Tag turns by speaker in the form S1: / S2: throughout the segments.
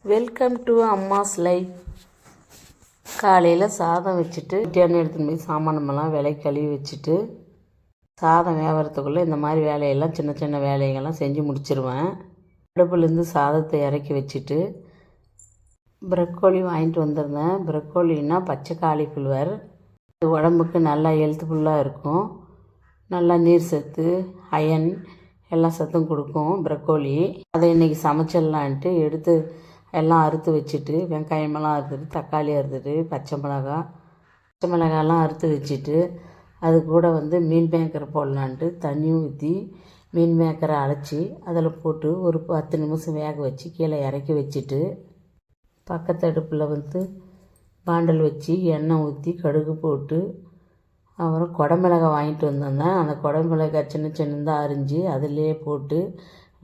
S1: Welcome to அம்மாஸ் life. காலையில் சாதம் வச்சுட்டு குட்டியான எடுத்துன்னு போய் சாமானமெல்லாம் விலைக்கு கழுவி வச்சுட்டு சாதம் வேகிறதுக்குள்ளே இந்த மாதிரி வேலையெல்லாம் சின்ன சின்ன வேலைகள்லாம் செஞ்சு முடிச்சிருவேன். அடுப்புலேருந்து சாதத்தை இறக்கி வச்சுட்டு ப்ரக்கோலி வாங்கிட்டு வந்திருந்தேன். ப்ரக்கோலின்னா பச்சை காலிஃப்ளவர். இது உடம்புக்கு நல்லா ஹெல்த்ஃபுல்லாக இருக்கும். நல்லா நீர் சத்து, அயன் எல்லா சத்தும் கொடுக்கும் ப்ரக்கோலி. அதை இன்றைக்கி சமைச்சிடலான்ட்டு எடுத்து எல்லாம் அறுத்து வச்சுட்டு வெங்காயமெல்லாம் அறுத்துட்டு தக்காளி அறுத்துட்டு பச்சை மிளகாலாம் அறுத்து வச்சுட்டு அது கூட மீன் மேக்கரை போடலான்ட்டு தண்ணி ஊற்றி மீன் மேக்கரை அரைச்சி அதில் போட்டு ஒரு 10 நிமிஷம் வேக வச்சு கீழே இறக்கி வச்சுட்டு பக்கத்து அடுப்பில் பாண்டல் வச்சு எண்ணெய் ஊற்றி கடுகு போட்டு அப்புறம் குடமிளகாய் வாங்கிட்டு வந்திருந்தேன். அந்த குடமிளகாய் சின்ன சின்னதாக அரிஞ்சு அதிலே போட்டு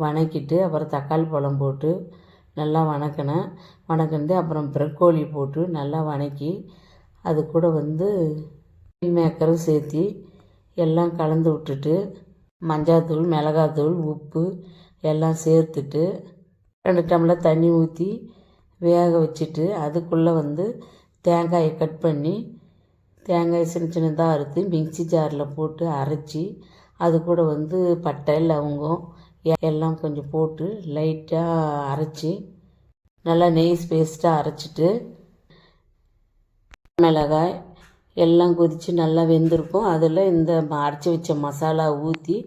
S1: வணக்கிட்டு அப்புறம் தக்காளி பழம் போட்டு நல்லா வணக்கிட்டு அப்புறம் ப்ரக்கோலி போட்டு நல்லா வணக்கி அது கூட மீன் மேக்கரும் சேர்த்து எல்லாம் கலந்து விட்டுட்டு மஞ்சாத்தூள், மிளகாத்தூள், உப்பு எல்லாம் சேர்த்துட்டு 2 டம்ளர் தண்ணி ஊற்றி வேக வச்சுட்டு அதுக்குள்ளே தேங்காயை கட் பண்ணி தேங்காய் சின்ன சின்னதாக அறுத்து மிக்ஸி ஜாரில் போட்டு அரைச்சி அது கூட பட்டை, லவங்கம் எல்லாம் கொஞ்சம் போட்டு லைட்டாக அரைச்சி நல்லா நெய்ஸ் பேஸ்ட்டாக அரைச்சிட்டு மிளகாய் எல்லாம் கொதித்து நல்லா வெந்திருக்கும். அதில் இந்த அரைச்சி வச்ச மசாலா ஊற்றி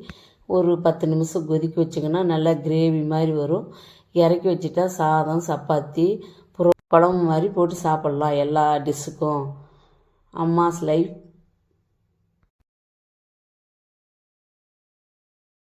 S1: ஒரு 10 நிமிஷம் கொதிக்க வச்சிங்கன்னா நல்லா கிரேவி மாதிரி வரும். இறக்கி வச்சுட்டா சாதம், சப்பாத்தி, குழம்பு மாதிரி போட்டு சாப்பிட்லாம் எல்லா டிஷ்ஷுக்கும். அம்மாஸ் லைஃப்.